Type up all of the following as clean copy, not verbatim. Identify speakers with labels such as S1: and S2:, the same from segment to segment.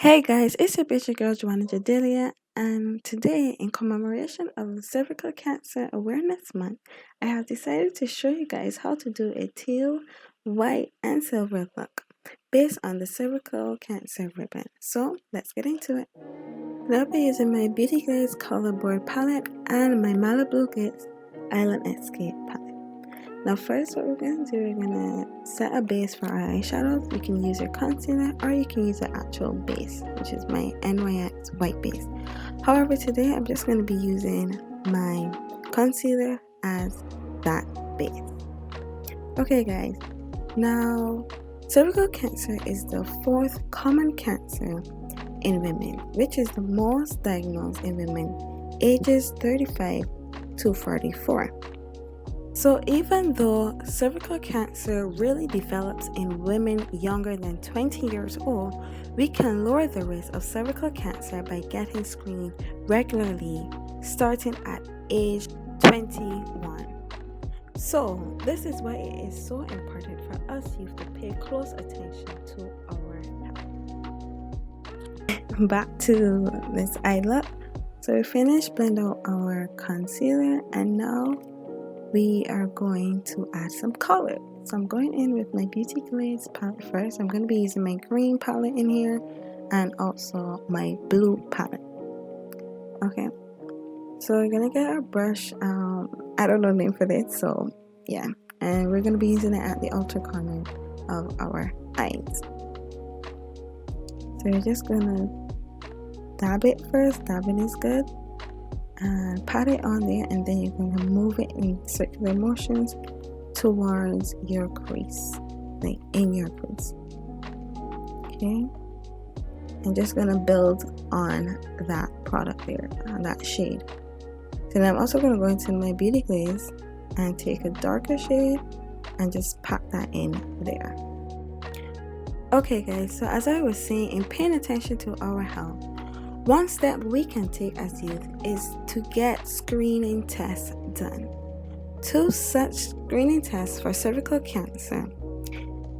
S1: Hey guys, it's your bitch, your girl Joanna Jadelia, and today, in commemoration of Cervical Cancer Awareness Month, I have decided to show you guys how to do a teal, white, and silver look based on the Cervical Cancer ribbon. So let's get into it. I'll be using my Beauty Glazed color board palette and my Malibu Glitz Island Escape palette. Now first what we're going to do, we're going to set a base for our eyeshadows. You can use your concealer or you can use the actual base, which is my NYX white base. However, today I'm just going to be using my concealer as that base. Okay guys, now cervical cancer is the 4th common cancer in women, which is the most diagnosed in women ages 35 to 44. So even though cervical cancer really develops in women younger than 20 years old, we can lower the risk of cervical cancer by getting screened regularly starting at age 21. So this is why it is so important for us youth to pay close attention to our health. Back to this eye look. So we finished blending out our concealer and now we are going to add some color. So I'm going in with my Beauty Glazed palette first. I'm going to be using my green palette in here and also my blue palette. Okay, so we're going to get our brush. I don't know the name for this, so yeah. And we're going to be using it at the outer corner of our eyes. So we're just going to dab it first. Dabbing is good. And pat it on there, and then you're going to move it in circular motions towards your crease, like in your crease. Okay, I'm just going to build on that product there, on that shade. Then I'm also going to go into my Beauty Glaze and take a darker shade and just pack that in there. Okay guys, so as I was saying, in paying attention to our health, one step we can take as youth is to get screening tests done. 2 such screening tests for cervical cancer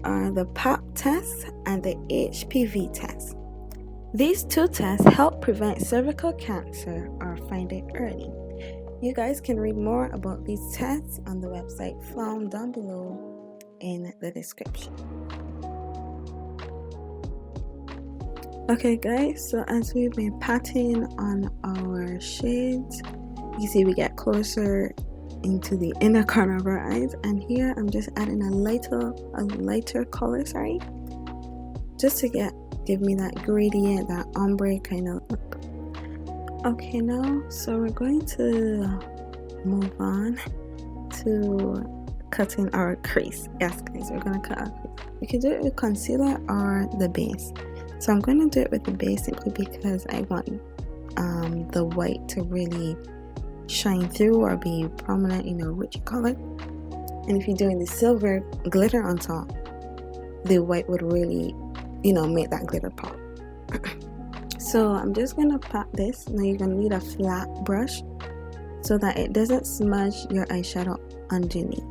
S1: are the PAP test and the HPV test. These 2 tests help prevent cervical cancer or find it early. You guys can read more about these tests on the website found down below in the description. Okay guys, so as we've been patting on our shades, you see we get closer into the inner corner of our eyes, and here I'm just adding a lighter color, just to give me that gradient, that ombre kind of look. Okay, now so we're going to move on to cutting our crease. Yes guys, we're going to cut our crease. You can do it with concealer or the base. So I'm going to do it with the base simply because I want the white to really shine through or be prominent in a rich color. And if you're doing the silver glitter on top, the white would really, make that glitter pop. So I'm just going to pat this. Now you're going to need a flat brush so that it doesn't smudge your eyeshadow underneath.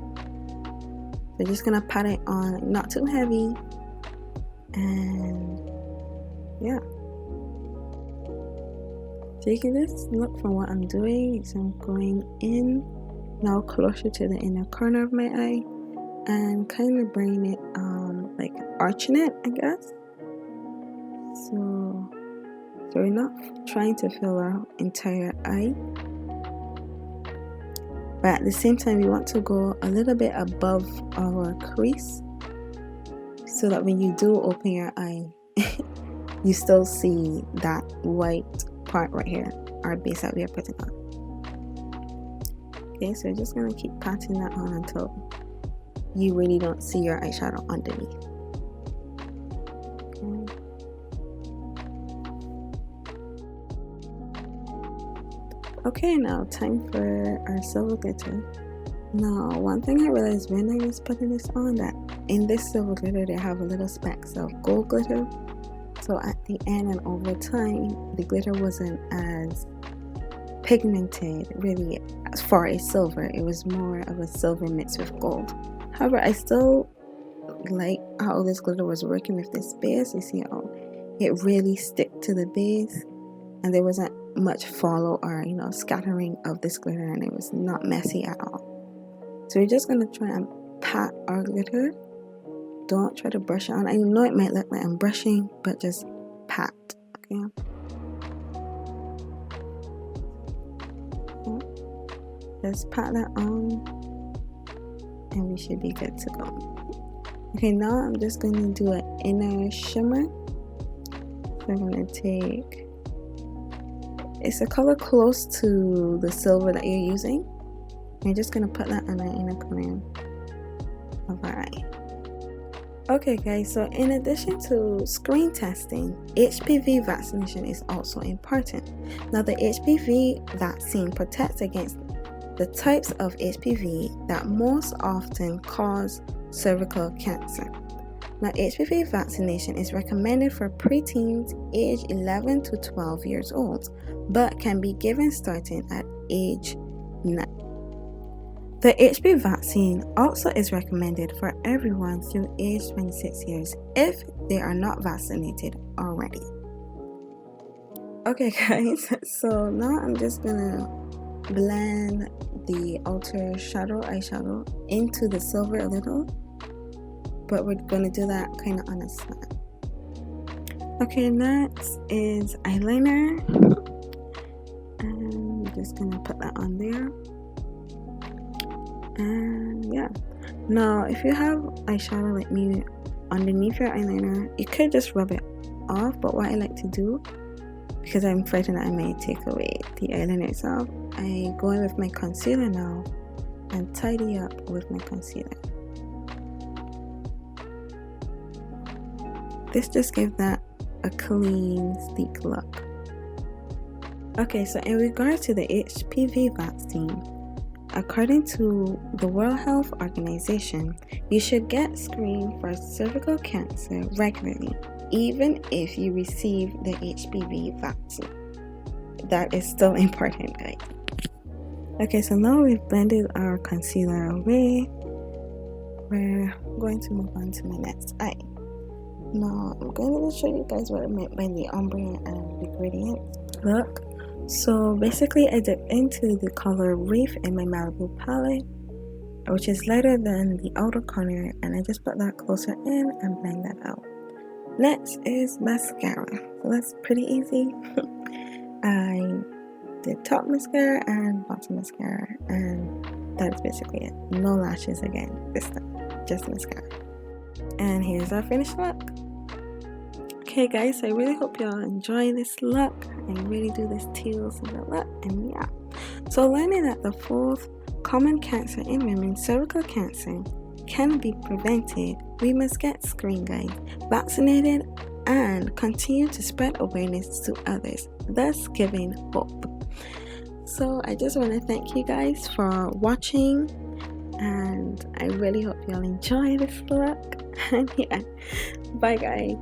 S1: So just going to pat it on, not too heavy, and yeah, so you can just look from what I'm doing. So I'm going in now closer to the inner corner of my eye and kind of bringing it like arching it, I guess. So we're not trying to fill our entire eye, but at the same time we want to go a little bit above our crease so that when you do open your eye you still see that white part right here, our base that we are putting on. Okay, so we're just going to keep patting that on until you really don't see your eyeshadow underneath. Okay, now time for our silver glitter. Now, one thing I realized when I was putting this on, that in this silver glitter they have a little specks of gold glitter. So at the end and over time, the glitter wasn't as pigmented really as far as silver. It was more of a silver mixed with gold. However, I still like how this glitter was working with this base. You see how it really stick to the base, and there wasn't much follow or scattering of this glitter, and it was not messy at all. So we're just gonna try and pat our glitter. Don't try to brush it on. I know it might look like I'm brushing, but just pat. Okay. Just pat that on, and we should be good to go. Okay, now I'm just going to do an inner shimmer. So I'm going to take, it's a color close to the silver that you're using. You're just going to put that on the inner corner of our eye. Okay guys, so in addition to screen testing, HPV vaccination is also important. Now the HPV vaccine protects against the types of HPV that most often cause cervical cancer. Now HPV vaccination is recommended for preteens aged 11 to 12 years old, but can be given starting at age 9. The HPV vaccine also is recommended for everyone through age 26 years if they are not vaccinated already. Okay guys, so now I'm just gonna blend the outer eyeshadow into the silver a little, but we're gonna do that kind of on a slant. Okay, next is eyeliner, and I'm just gonna put that on there. And yeah, now if you have eyeshadow like me underneath your eyeliner, you could just rub it off, but what I like to do, because I'm frightened that I may take away the eyeliner itself, I go in with my concealer now and tidy up with my concealer. This just gives that a clean, sleek look. Okay, so in regards to the HPV vaccine, according to the World Health Organization, you should get screened for cervical cancer regularly, even if you receive the HPV vaccine. That is still important, guys. Okay, so now we've blended our concealer away. We're going to move on to my next eye. Now, I'm going to show you guys what I meant by the ombre and the gradient look. So basically, I dipped into the color Reef in my Malibu palette, which is lighter than the outer corner, and I just put that closer in and blend that out. Next is mascara. So that's pretty easy. I did top mascara and bottom mascara, and that's basically it. No lashes again this time, just mascara. And here's our finished look. Okay guys, I really hope y'all enjoy this look. I really do this teal silver look, and yeah. So learning that the 4th common cancer in women, cervical cancer, can be prevented, we must get screened, guys, vaccinated, and continue to spread awareness to others, thus giving hope. So I just want to thank you guys for watching, and I really hope y'all enjoy this look. And yeah, bye guys.